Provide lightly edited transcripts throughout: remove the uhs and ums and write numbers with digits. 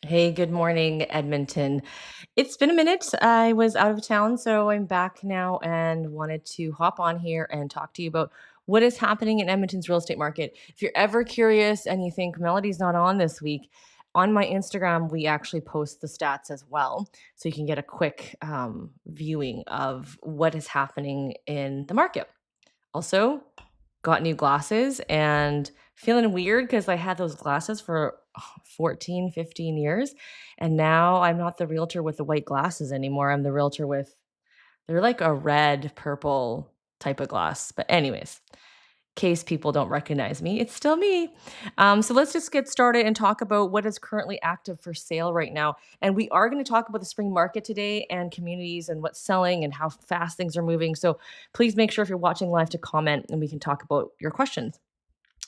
Hey, good morning, Edmonton. It's been a minute. I was out of town, so I'm back now and wanted to hop on here and talk to you about what is happening in Edmonton's real estate market. If you're ever curious and you think Melody's not on this week, on my Instagram, we actually post the stats as well. So you can get a quick viewing of what is happening in the market. Also, got new glasses and feeling weird because I had those glasses for 14, 15 years. And now I'm not the realtor with the white glasses anymore. I'm the realtor with, they're like a red, purple type of glass. But, anyways, case people don't recognize me, it's still me. So let's just get started and talk about what is currently active for sale right now. And we are going to talk about the spring market today and communities and what's selling and how fast things are moving. So please make sure if you're watching live to comment and we can talk about your questions.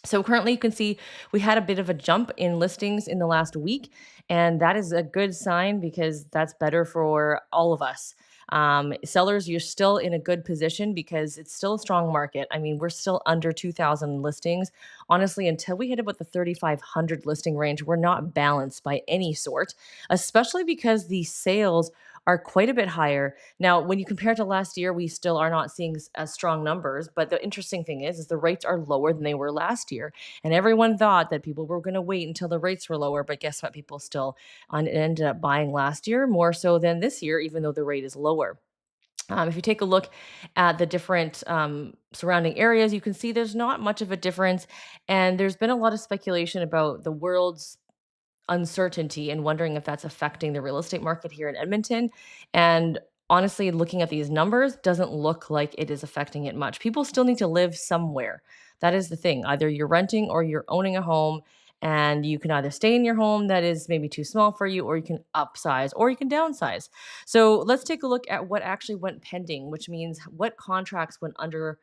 So currently, you can see we had a bit of a jump in listings in the last week, and that is a good sign because that's better for all of us. Sellers, you're still in a good position because it's still a strong market. I mean, we're still under 2,000 listings. Honestly, until we hit about the 3,500 listing range, we're not balanced by any sort, especially because the sales are quite a bit higher. Now, when you compare to last year, we still are not seeing as strong numbers. But the interesting thing is the rates are lower than they were last year. And everyone thought that people were going to wait until the rates were lower. But guess what? People still ended up buying last year more so than this year, even though the rate is lower. If you take a look at the different surrounding areas, you can see there's not much of a difference. And there's been a lot of speculation about the world's uncertainty and wondering if that's affecting the real estate market here in Edmonton. And honestly, looking at these numbers doesn't look like it is affecting it much. People still need to live somewhere. That is the thing. Either you're renting or you're owning a home, and you can either stay in your home that is maybe too small for you, or you can upsize, or you can downsize. So let's take a look at what actually went pending, which means what contracts went under,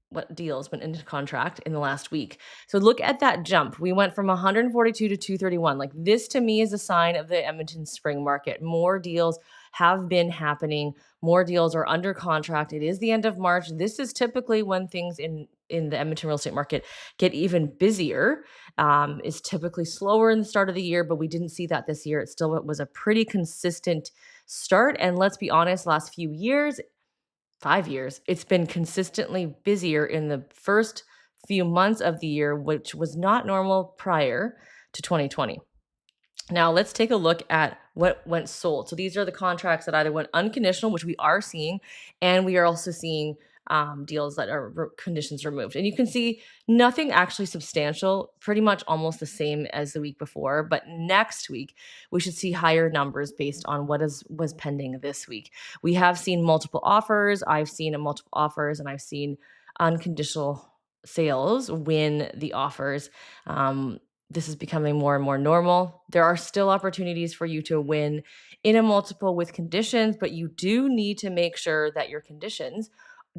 what deals went into contract in the last week. So look at that jump. We went from 142 to 231. Like, this to me is a sign of the Edmonton spring market. More deals have been happening. More deals are under contract. It is the end of March. This is typically when things in the Edmonton real estate market get even busier. It's typically slower in the start of the year, but we didn't see that this year. It still was a pretty consistent start. And let's be honest, last few years, 5 years, it's been consistently busier in the first few months of the year, which was not normal prior to 2020. Now, let's take a look at what went sold. So these are the contracts that either went unconditional, which we are seeing, and we are also seeing deals that are conditions removed. And you can see nothing actually substantial, pretty much almost the same as the week before. But next week, we should see higher numbers based on what was pending this week. We have seen multiple offers. I've seen a multiple offers, and I've seen unconditional sales win the offers. This is becoming more and more normal. There are still opportunities for you to win in a multiple with conditions, but you do need to make sure that your conditions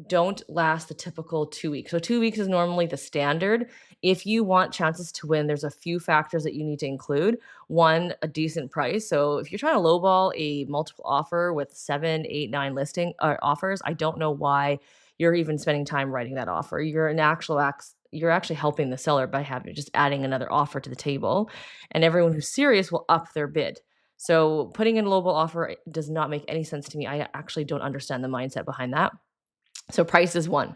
don't last the typical 2 weeks. So 2 weeks is normally the standard. If you want chances to win, there's a few factors that you need to include. One, a decent price. So if you're trying to lowball a multiple offer with 7, 8, 9 listing offers, I don't know why you're even spending time writing that offer. You're actually helping the seller by having just adding another offer to the table, and everyone who's serious will up their bid. So putting in a lowball offer does not make any sense to me. I actually don't understand the mindset behind that. So price is one.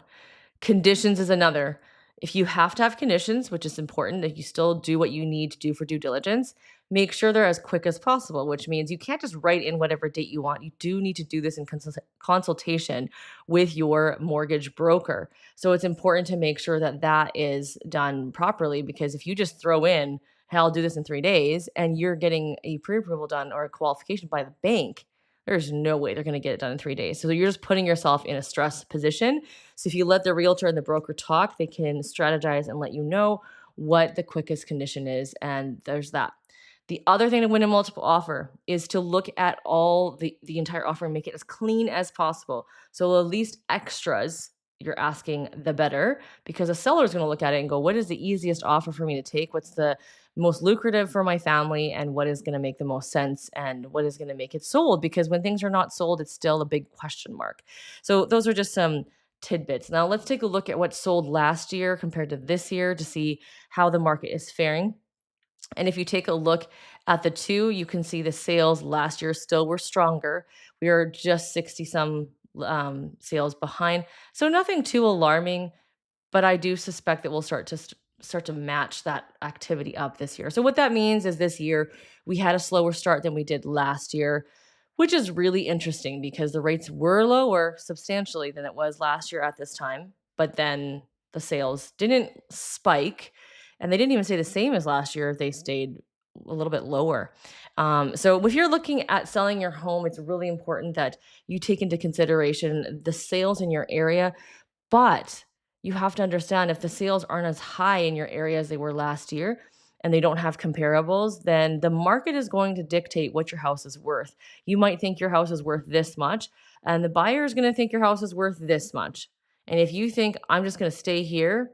Conditions is another. If you have to have conditions, which is important that you still do what you need to do for due diligence, make sure they're as quick as possible, which means you can't just write in whatever date you want. You do need to do this in consultation with your mortgage broker. So it's important to make sure that that is done properly, because if you just throw in, hey, I'll do this in 3 days, and you're getting a pre-approval done or a qualification by the bank, there's no way they're going to get it done in 3 days. So you're just putting yourself in a stress position. So if you let the realtor and the broker talk, they can strategize and let you know what the quickest condition is. And there's that. The other thing to win a multiple offer is to look at all the entire offer and make it as clean as possible. So the least extras you're asking, the better, because a seller is going to look at it and go, what is the easiest offer for me to take? What's the most lucrative for my family, and what is going to make the most sense, and what is going to make it sold? Because when things are not sold, it's still a big question mark. So those are just some tidbits. Now let's take a look at what sold last year compared to this year to see how the market is faring. And if you take a look at the two, you can see the sales last year still were stronger. We are just 60 some sales behind. So nothing too alarming, but I do suspect that we'll start to match that activity up this year. So what that means is this year we had a slower start than we did last year, which is really interesting because the rates were lower substantially than it was last year at this time, but then the sales didn't spike, and they didn't even stay the same as last year. They stayed a little bit lower. So if you're looking at selling your home, it's really important that you take into consideration the sales in your area, but you have to understand if the sales aren't as high in your area as they were last year and they don't have comparables, then the market is going to dictate what your house is worth. You might think your house is worth this much, and the buyer is going to think your house is worth this much. And if you think, I'm just going to stay here,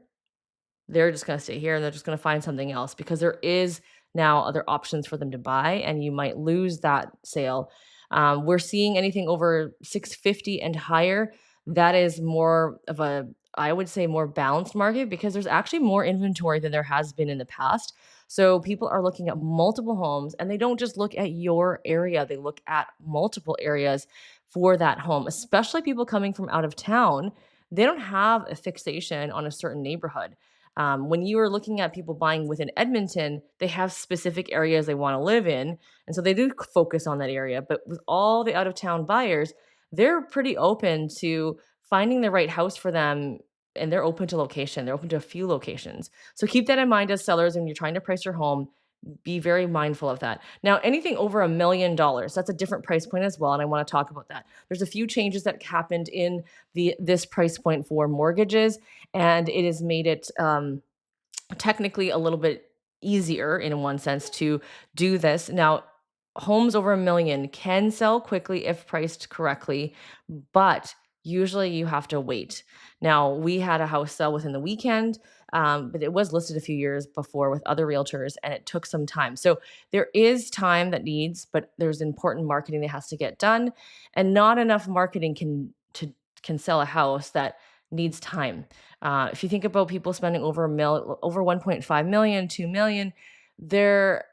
they're just going to stay here and they're just going to find something else because there is now other options for them to buy, and you might lose that sale. We're seeing anything over 650 and higher. That is more of a, I would say, more balanced market because there's actually more inventory than there has been in the past. So people are looking at multiple homes and they don't just look at your area, they look at multiple areas for that home, especially people coming from out of town. They don't have a fixation on a certain neighborhood. When you are looking at people buying within Edmonton, they have specific areas they want to live in. And so they do focus on that area. But with all the out of town buyers, they're pretty open to finding the right house for them, and they're open to location. They're open to a few locations. So keep that in mind as sellers when you're trying to price your home. Be very mindful of that. Now, anything over $1 million, that's a different price point as well. And I want to talk about that. There's a few changes that happened in this price point for mortgages, and it has made it technically a little bit easier in one sense to do this. Now, homes over 1 million can sell quickly if priced correctly, but usually you have to wait. Now, we had a house sell within the weekend, but it was listed a few years before with other realtors and it took some time. So there is time that needs, but there's important marketing that has to get done, and not enough marketing can sell a house that needs time. If you think about people spending over 1.5 million, 2 million, they're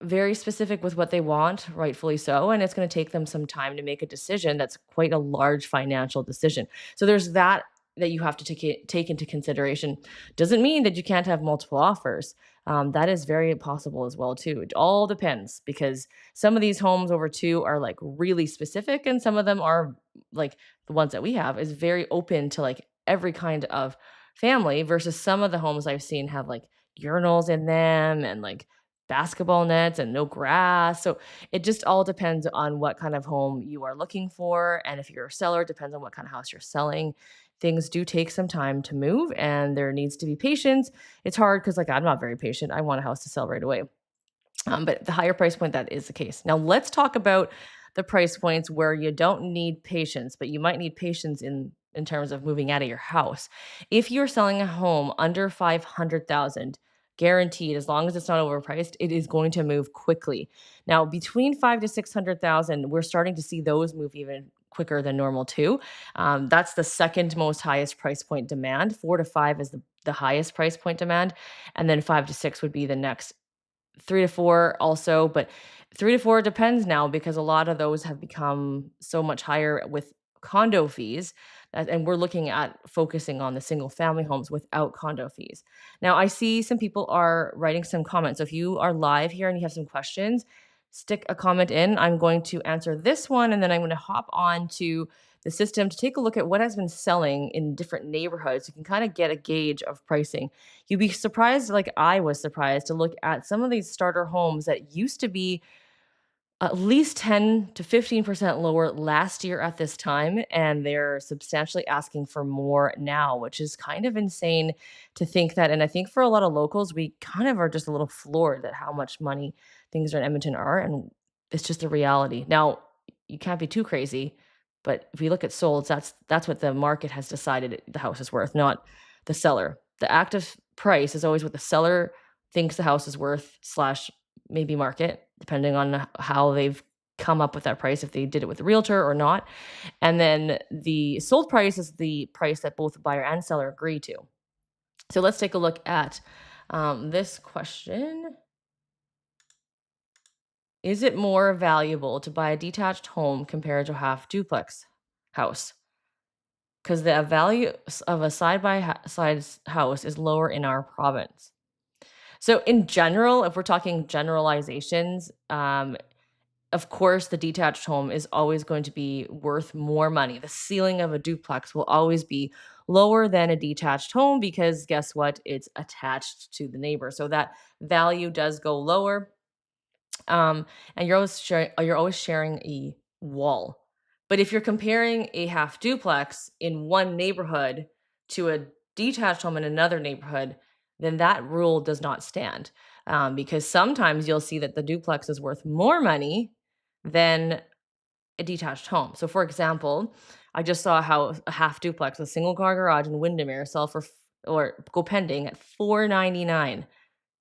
very specific with what they want, rightfully so, and it's going to take them some time to make a decision that's quite a large financial decision. So there's that you have to take into consideration. Doesn't mean that you can't have multiple offers. That is very possible as well too. It all depends because some of these homes over two are like really specific, and some of them are like the ones that we have is very open to like every kind of family. Versus some of the homes I've seen have like urinals in them and like basketball nets and no grass. So it just all depends on what kind of home you are looking for. And if you're a seller, it depends on what kind of house you're selling. Things do take some time to move and there needs to be patience. It's hard because, like, I'm not very patient. I want a house to sell right away. But the higher price point, that is the case. Now, let's talk about the price points where you don't need patience, but you might need patience in terms of moving out of your house. If you're selling a home under 500,000, guaranteed, as long as it's not overpriced, it is going to move quickly. Now, between 5 to 600,000, we're starting to see those move even quicker than normal too. That's the second most highest price point demand. 4 to 5 is the highest price point demand, and then 5 to 6 would be the next. 3 to 4 also, but 3 to 4 depends now because a lot of those have become so much higher with condo fees, and we're looking at focusing on the single family homes without condo fees. Now, I see some people are writing some comments. So if you are live here and you have some questions, stick a comment in. I'm going to answer this one, and then I'm going to hop on to the system to take a look at what has been selling in different neighborhoods. You can kind of get a gauge of pricing. You'd be surprised, like I was surprised, to look at some of these starter homes that used to be at least 10 to 15% lower last year at this time, and they're substantially asking for more now, which is kind of insane to think that. And I think for a lot of locals, we kind of are just a little floored at how much money things in Edmonton are, and it's just a reality. Now, you can't be too crazy, but if we look at solds, that's what the market has decided the house is worth, not the seller. The active price is always what the seller thinks the house is worth slash maybe market, depending on how they've come up with that price, if they did it with a realtor or not. And then the sold price is the price that both buyer and seller agree to. So let's take a look at this question. Is it more valuable to buy a detached home compared to a half duplex house? Because the value of a side house is lower in our province. So, in general, if we're talking generalizations, of course, the detached home is always going to be worth more money. The ceiling of a duplex will always be lower than a detached home because guess what? It's attached to the neighbor. So that value does go lower. And you're always sharing a wall. But if you're comparing a half duplex in one neighborhood to a detached home in another neighborhood, then that rule does not stand. Because sometimes you'll see that the duplex is worth more money than a detached home. So, for example, I just saw how a half duplex, a single car garage in Windermere, sell for or go pending at 499.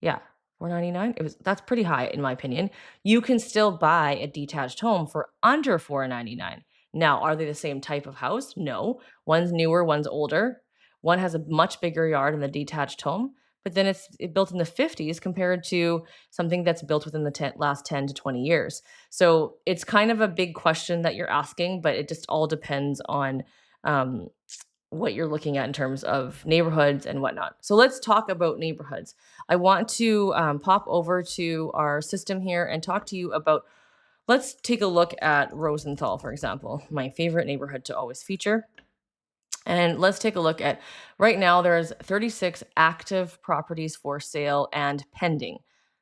Yeah, 499. That's pretty high in my opinion. You can still buy a detached home for under 499. Now, are they the same type of house? No. One's newer, one's older. One has a much bigger yard in the detached home, but then it's built in the 50s compared to something that's built within the last 10 to 20 years. So, it's kind of a big question that you're asking, but it just all depends on um, what you're looking at in terms of neighborhoods and whatnot. So let's talk about neighborhoods. I want to pop over to our system here and talk to you about. Let's take a look at Rosenthal, for example, my favorite neighborhood to always feature. And let's take a look at right now, there's 36 active properties for sale and pending.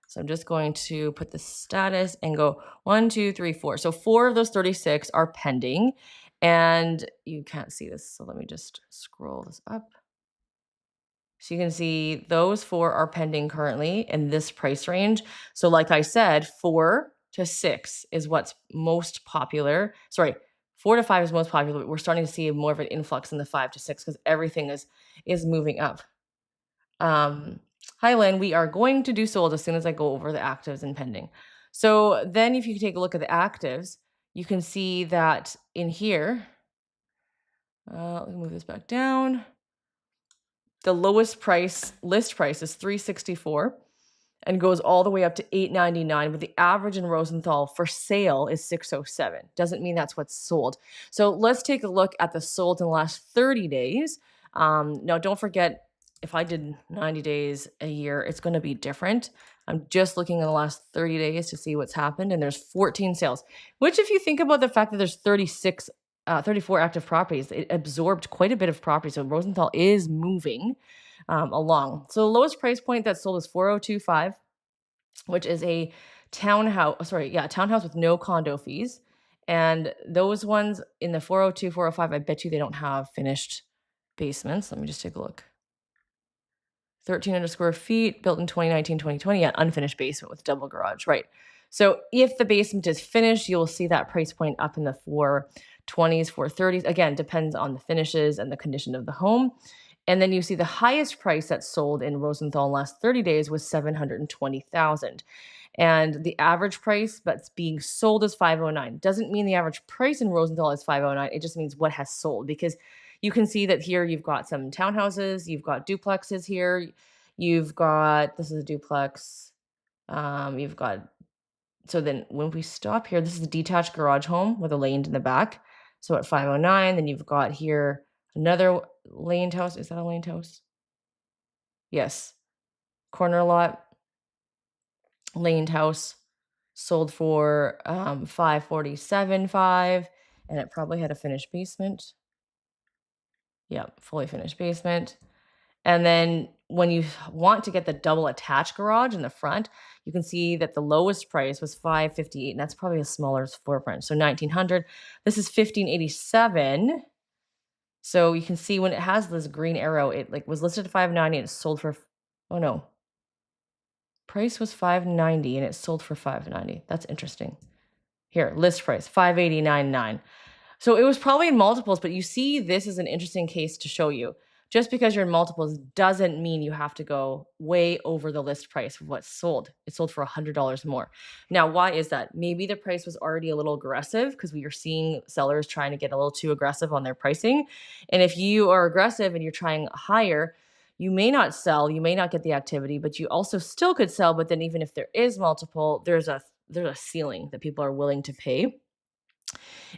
So I'm just going to put the status and go 1, 2, 3, 4. So 4 of those 36 are pending. And you can't see this. So let me just scroll this up. So you can see those 4 are pending currently in this price range. So like I said, 4 to 6 is what's most popular. Sorry, 4 to 5 is most popular, but we're starting to see more of an influx in the 5 to 6 because everything is moving up. Um, Hi, Lynn. We are going to do sold as soon as I go over the actives and pending. So then if you take a look at the actives, you can see that in here, let me move this back down. The lowest list price is 364 and goes all the way up to 899, but the average in Rosenthal for sale is 607. Doesn't mean that's what's sold. So let's take a look at the sold in the last 30 days. Now, don't forget, if I did 90 days a year, it's going to be different. I'm just looking at the last 30 days to see what's happened, and there's 14 sales, which if you think about the fact that there's 34 active properties, it absorbed quite a bit of property. So Rosenthal is moving along. So the lowest price point that sold is 4025, which is a townhouse with no condo fees. And those ones in the 402, 405, I bet you they don't have finished basements. Let me just take a look. 1,300 square feet, built in 2019, 2020. Yeah, unfinished basement with double garage, right? So if the basement is finished, you'll see that price point up in the 420s, 430s. Again, depends on the finishes and the condition of the home. And then you see the highest price that sold in Rosenthal in the last 30 days was 720,000. And the average price that's being sold is 509. Doesn't mean the average price in Rosenthal is 509. It just means what has sold, because you can see that here you've got some townhouses, you've got duplexes here, you've got, this is a duplex. You've got, so then when we stop here, this is a detached garage home with a lane in the back. So at 509, then you've got here another laned house. Is that a laned house? Yes. Corner lot, laned house, sold for 547.5, and it probably had a finished basement. Yeah, fully finished basement. And then when you want to get the double attached garage in the front, you can see that the lowest price was 558, and that's probably a smaller floor plan. So 1900. This is 1587. So you can see when it has this green arrow, it like was listed at 590 and it sold for, oh no, price was 590 and it sold for 590. That's interesting. Here, list price 589.9. So it was probably in multiples, but you see, this is an interesting case to show you. Just because you're in multiples doesn't mean you have to go way over the list price of what's sold. It sold for $100 more. Now, why is that? Maybe the price was already a little aggressive because we are seeing sellers trying to get a little too aggressive on their pricing. And if you are aggressive and you're trying higher, you may not sell, you may not get the activity, but you also still could sell. But then even if there is multiple, there's a there's a ceiling that people are willing to pay.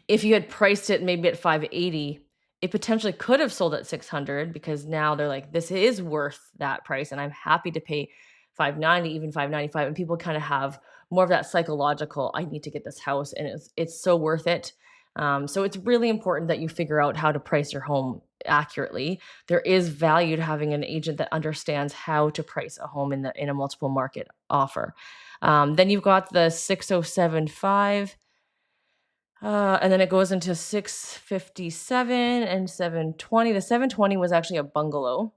If you had priced it maybe at 580, it potentially could have sold at 600 because now they're like, this is worth that price and I'm happy to pay 590, even 595. And people kind of have more of that psychological, I need to get this house and it's so worth it. So it's really important that you figure out how to price your home accurately. There is value to having an agent that understands how to price a home in a multiple market offer. Then you've got the 6075. And then it goes into 657 and 720. The 720 was actually a bungalow.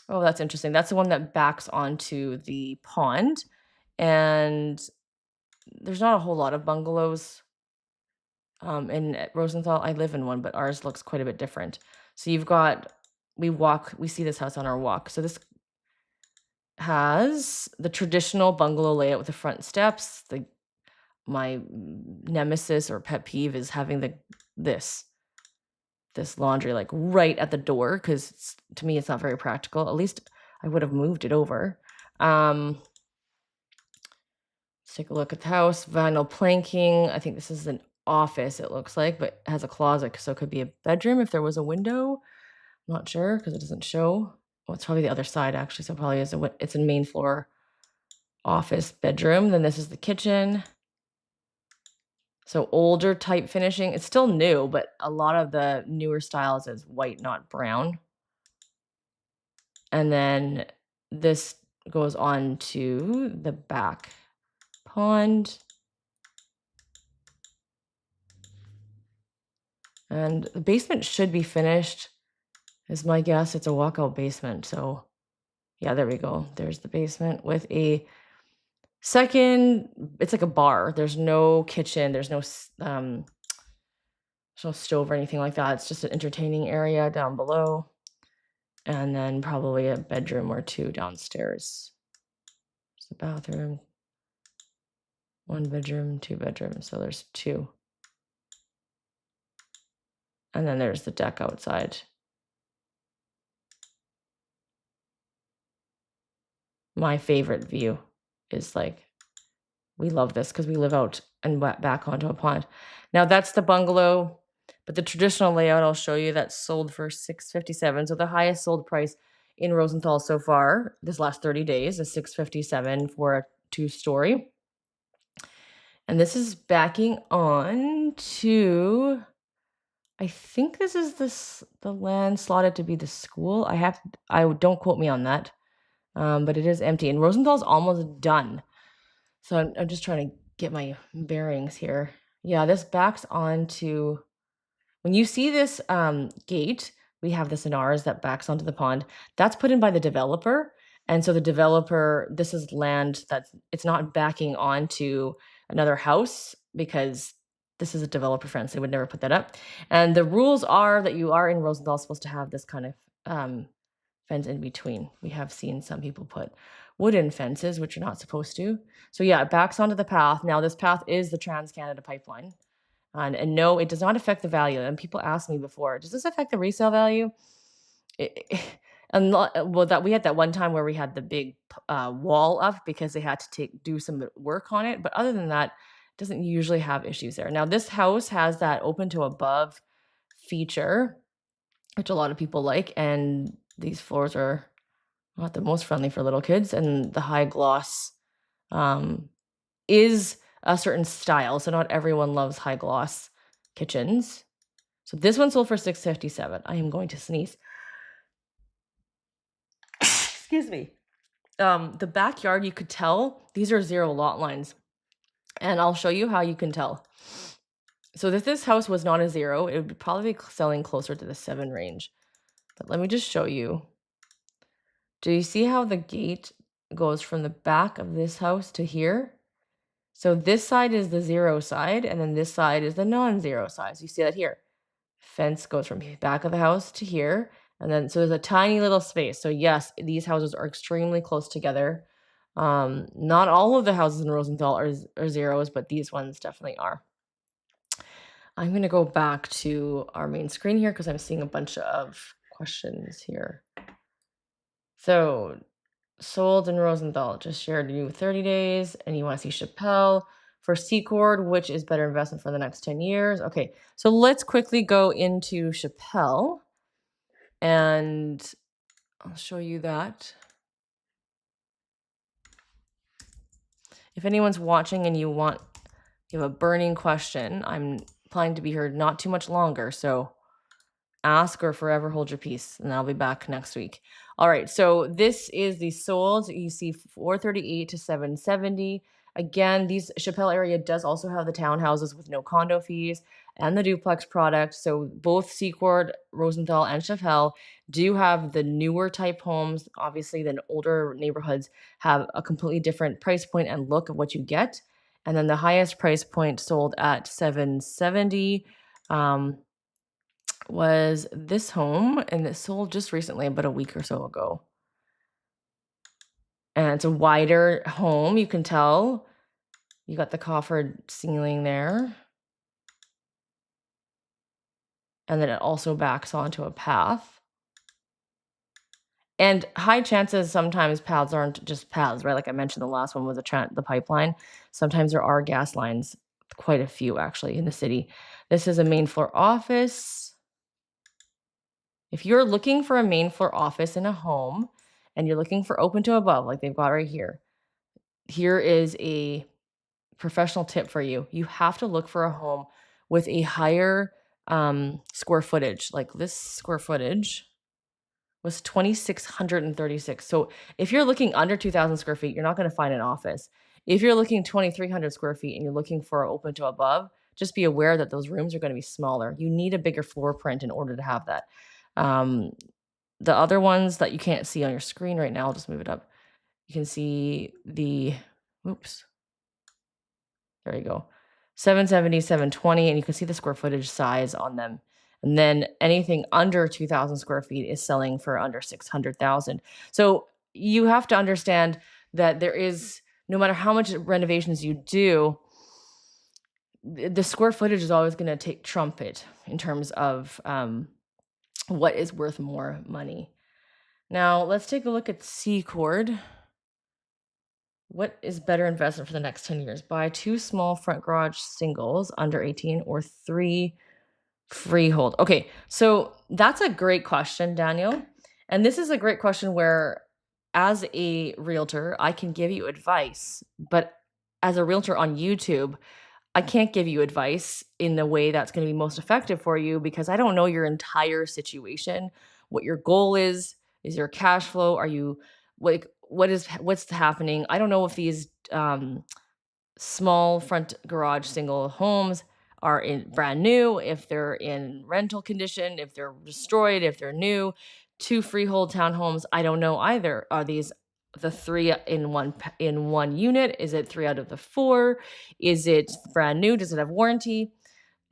Oh, that's interesting. That's the one that backs onto the pond. And there's not a whole lot of bungalows in Rosenthal. I live in one, but ours looks quite a bit different. So we see this house on our walk. So this has the traditional bungalow layout with the front steps. My nemesis or pet peeve is having this this laundry like right at the door because to me it's not very practical. At least I would have moved it over. Let's take a look at the house. Vinyl planking. I think this is an office, it looks like, but it has a closet, so it could be a bedroom if there was a window. I'm not sure because it doesn't show. Well, it's probably the other side actually, so it probably is it's a main floor office bedroom. Then this is the kitchen. So older type finishing. It's still new, but a lot of the newer styles is white, not brown. And then this goes on to the back pond. And the basement should be finished, is my guess. It's a walkout basement. So yeah, there we go. There's the basement with a second, it's like a bar. There's no kitchen. There's no stove or anything like that. It's just an entertaining area down below. And then probably a bedroom or two downstairs. There's the bathroom. One bedroom, two bedrooms. So there's two. And then there's the deck outside. My favorite view is like, we love this because we live out and back onto a pond. Now that's the bungalow, but the traditional layout I'll show you that sold for $657. So the highest sold price in Rosenthal so far this last 30 days is $657 for a 2-story. And this is backing on to, I think this is the land slotted to be the school. Don't quote me on that. But it is empty and Rosenthal's almost done. So I'm just trying to get my bearings here. Yeah, this backs onto, when you see this gate, we have this in ours that backs onto the pond. That's put in by the developer. And so the developer, this is land it's not backing onto another house because this is a developer friend, so they would never put that up. And the rules are that you are in Rosenthal supposed to have this kind of fence in between. We have seen some people put wooden fences, which you're not supposed to. So yeah, it backs onto the path. Now this path is the Trans-Canada pipeline. And no, it does not affect the value. And people ask me before, does this affect the resale value? That we had that one time where we had the big wall up because they had to do some work on it. But other than that, it doesn't usually have issues there. Now this house has that open to above feature, which a lot of people like. And these floors are not the most friendly for little kids. And the high gloss is a certain style. So not everyone loves high gloss kitchens. So this one sold for $657. I am going to sneeze. Excuse me. The backyard, you could tell these are 0 lot lines. And I'll show you how you can tell. So if this house was not a 0, it would probably be selling closer to the 7 range. But let me just show you. Do you see how the gate goes from the back of this house to here? So this side is the 0 side, and then this side is the non-0 side. So you see that here. Fence goes from the back of the house to here, and then so there's a tiny little space. So yes, these houses are extremely close together. Not all of the houses in Rosenthal are 0s, but these ones definitely are. I'm going to go back to our main screen here because I'm seeing a bunch of questions here. So sold in Rosenthal, just shared you 30 days, and you want to see Chappelle. For Secord, which is better investment for the next 10 years? Okay, so let's quickly go into Chappelle and I'll show you that. If anyone's watching and you have a burning question, I'm planning to be here not too much longer, so ask or forever hold your peace, and I'll be back next week. All right, so this is the sold. You see 438 to 770. Again, these Chappelle area does also have the townhouses with no condo fees and the duplex product. So both Secord, Rosenthal, and Chappelle do have the newer type homes. Obviously, the older neighborhoods have a completely different price point and look of what you get. And then the highest price point sold at 770. Was this home, and it sold just recently, about a week or so ago. And it's a wider home, you can tell. You got the coffered ceiling there. And then it also backs onto a path. And high chances sometimes paths aren't just paths, right? Like I mentioned, the last one was the pipeline. Sometimes there are gas lines, quite a few actually in the city. This is a main floor office. If you're looking for a main floor office in a home and you're looking for open to above, like they've got right here, here is a professional tip for you. You have to look for a home with a higher square footage. Like this square footage was 2,636. So if you're looking under 2,000 square feet, you're not going to find an office. If you're looking 2,300 square feet and you're looking for open to above, just be aware that those rooms are going to be smaller. You need a bigger floor print in order to have that. The other ones that you can't see on your screen right now, I'll just move it up. You can see the, oops, there you go, 770, 720, and you can see the square footage size on them. And then anything under 2,000 square feet is selling for under 600,000. So you have to understand that there is, no matter how much renovations you do, the square footage is always going to take trumpet in terms of what is worth more money. Now let's take a look at Secord. What is better investment for the next 10 years? Buy 2 small front garage singles under 18 or 3 freehold. Okay, so that's a great question, Daniel. And this is a great question where, as a realtor, I can give you advice, but as a realtor on YouTube, I can't give you advice in the way that's going to be most effective for you because I don't know your entire situation, what your goal is your cash flow, are you like what's happening? I don't know if these small front garage single homes are in brand new, if they're in rental condition, if they're destroyed, if they're new. 2 freehold townhomes, I don't know either. Are these the 3 in one unit? Is it 3 out of the 4? Is it brand new? Does it have warranty?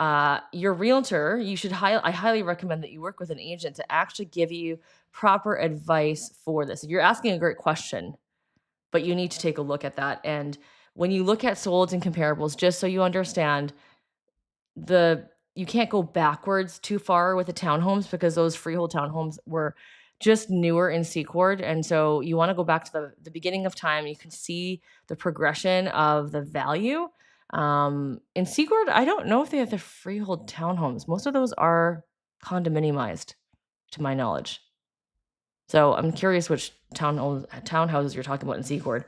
Your realtor, I highly recommend that you work with an agent to actually give you proper advice for this. You're asking a great question, but you need to take a look at that. And when you look at solds and comparables, just so you understand, you can't go backwards too far with the townhomes because those freehold townhomes were just newer in Secord. And so you want to go back to the beginning of time. You can see the progression of the value. In Secord, I don't know if they have the freehold townhomes. Most of those are condominiumized, to my knowledge. So I'm curious which townhouses you're talking about in Secord.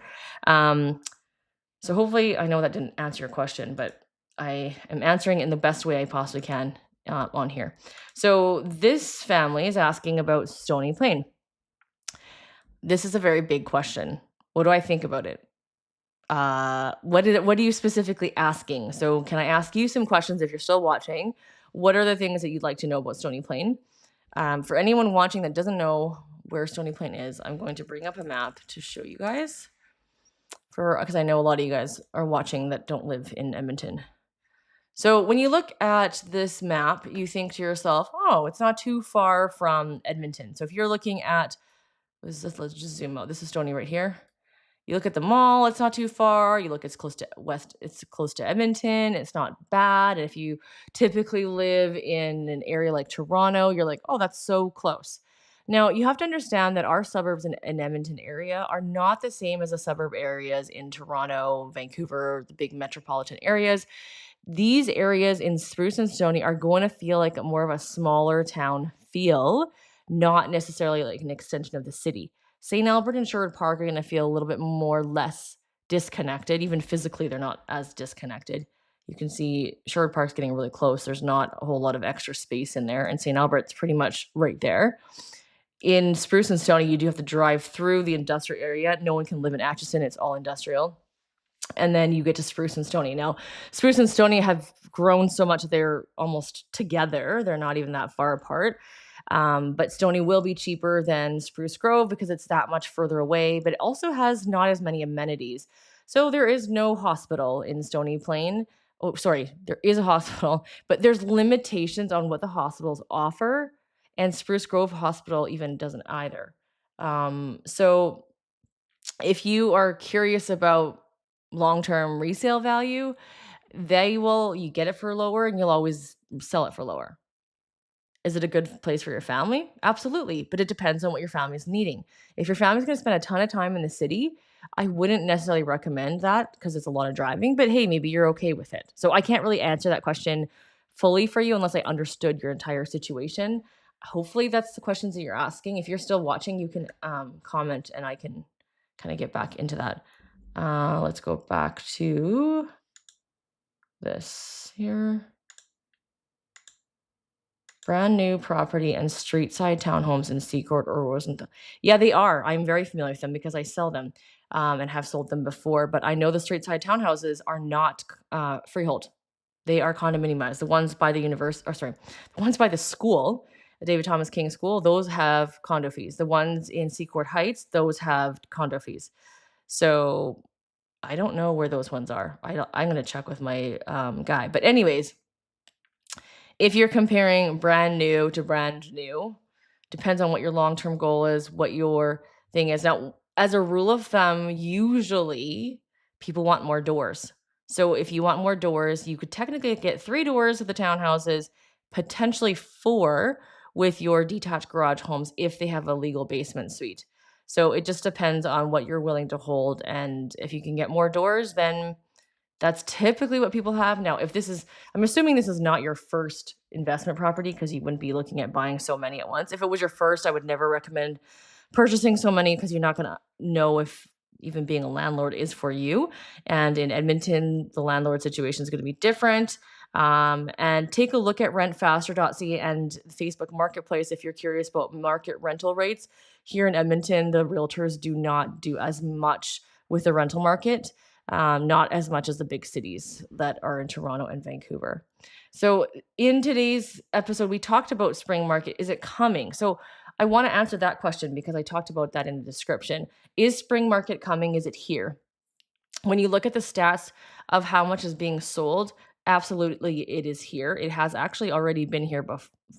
So hopefully, I know that didn't answer your question, but I am answering it in the best way I possibly can on here. So this family is asking about Stony Plain. This is a very big question. What do I think about it? What are you specifically asking? So can I ask you some questions if you're still watching? What are the things that you'd like to know about Stony Plain? For anyone watching that doesn't know where Stony Plain is, I'm going to bring up a map to show you guys. Because I know a lot of you guys are watching that don't live in Edmonton. So when you look at this map, you think to yourself, oh, it's not too far from Edmonton. So if you're looking at, let's just zoom out. This is Stony right here. You look at the mall, it's not too far. You look, it's close to Edmonton. It's not bad. And if you typically live in an area like Toronto, you're like, oh, that's so close. Now, you have to understand that our suburbs in Edmonton area are not the same as the suburb areas in Toronto, Vancouver, the big metropolitan areas. These areas in Spruce and Stony are going to feel like more of a smaller town feel, not necessarily like an extension of the city. St. Albert and Sherwood Park are going to feel a little bit more less disconnected. Even physically, they're not as disconnected. You can see Sherwood Park's getting really close. There's not a whole lot of extra space in there, and St. Albert's pretty much right there. In Spruce and Stony, you do have to drive through the industrial area. No one can live in Atchison. It's all industrial. And then you get to Spruce and Stony. Now, Spruce and Stony have grown so much that they're almost together. They're not even that far apart. But Stony will be cheaper than Spruce Grove because it's that much further away, but it also has not as many amenities. So there is no hospital in Stony Plain. Oh, sorry, there is a hospital, but there's limitations on what the hospitals offer, and Spruce Grove Hospital even doesn't either. So if you are curious about long-term resale value, you get it for lower and you'll always sell it for lower. Is it a good place for your family? Absolutely, but it depends on what your family's needing. If your family's gonna spend a ton of time in the city, I wouldn't necessarily recommend that because it's a lot of driving, but hey, maybe you're okay with it. So I can't really answer that question fully for you unless I understood your entire situation. Hopefully, that's the questions that you're asking. If you're still watching, you can, comment and I can kinda get back into that. Let's go back to this here. Brand new property and street side townhomes in Seacourt or Rosenthal. Yeah, they are. I'm very familiar with them because I sell them, and have sold them before, but I know the street side townhouses are not, freehold. They are condominiumized. The ones by the the ones by the school, the David Thomas King School, those have condo fees. The ones in Seacourt Heights, those have condo fees. So, I don't know where those ones are. I'm gonna check with my, guy. But anyways, if you're comparing brand new to brand new, depends on what your long-term goal is, what your thing is. Now, as a rule of thumb, usually people want more doors. So if you want more doors, you could technically get 3 doors with the townhouses, potentially 4 with your detached garage homes if they have a legal basement suite. So it just depends on what you're willing to hold, and if you can get more doors, then that's typically what people have. Now, if this is I'm assuming this is not your first investment property because you wouldn't be looking at buying so many at once. If it was your first, I would never recommend purchasing so many because you're not gonna know if even being a landlord is for you. And in Edmonton, the landlord situation is gonna be different. And take a look at rentfaster.ca and Facebook Marketplace if you're curious about market rental rates. Here in Edmonton, the realtors do not do as much with the rental market, not as much as the big cities that are in Toronto and Vancouver. So, in today's episode, we talked about spring market. Is it coming? So, I want to answer that question because I talked about that in the description. Is spring market coming? Is it here? When you look at the stats of how much is being sold, absolutely it is here. It has actually already been here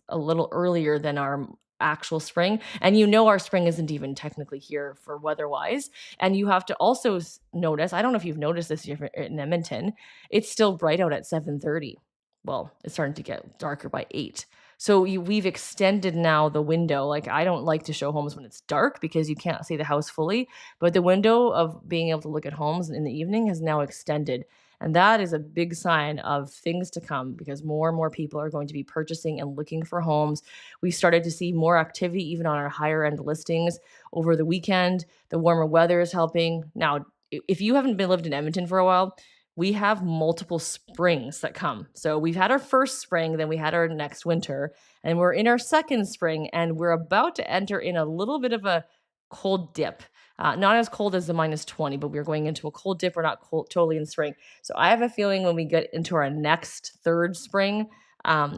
a little earlier than our actual spring. And you know our spring isn't even technically here for weather-wise. And you have to also notice, I don't know if you've noticed this here in Edmonton, it's still bright out at 7:30. Well, it's starting to get darker by 8. So we've extended now the window. Like I don't like to show homes when it's dark because you can't see the house fully, but the window of being able to look at homes in the evening has now extended. And that is a big sign of things to come because more and more people are going to be purchasing and looking for homes. We started to see more activity even on our higher end listings over the weekend. The warmer weather is helping. Now, if you haven't been lived in Edmonton for a while, we have multiple springs that come. So we've had our first spring, then we had our next winter, and we're in our second spring, and we're about to enter in a little bit of a cold dip. Not as cold as the -20, but we're going into a cold dip. We're not cold, totally in spring. So I have a feeling when we get into our next third spring,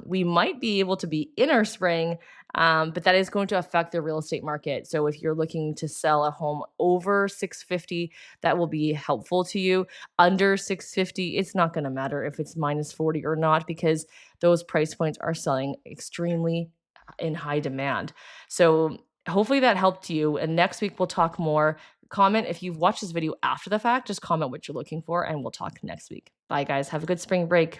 we might be able to be in our spring, but that is going to affect the real estate market. So if you're looking to sell a home over 650, that will be helpful to you. Under 650, it's not going to matter if it's -40 or not because those price points are selling extremely in high demand. So hopefully that helped you. And next week we'll talk more. Comment if you've watched this video after the fact, just comment what you're looking for, and we'll talk next week. Bye, guys. Have a good spring break.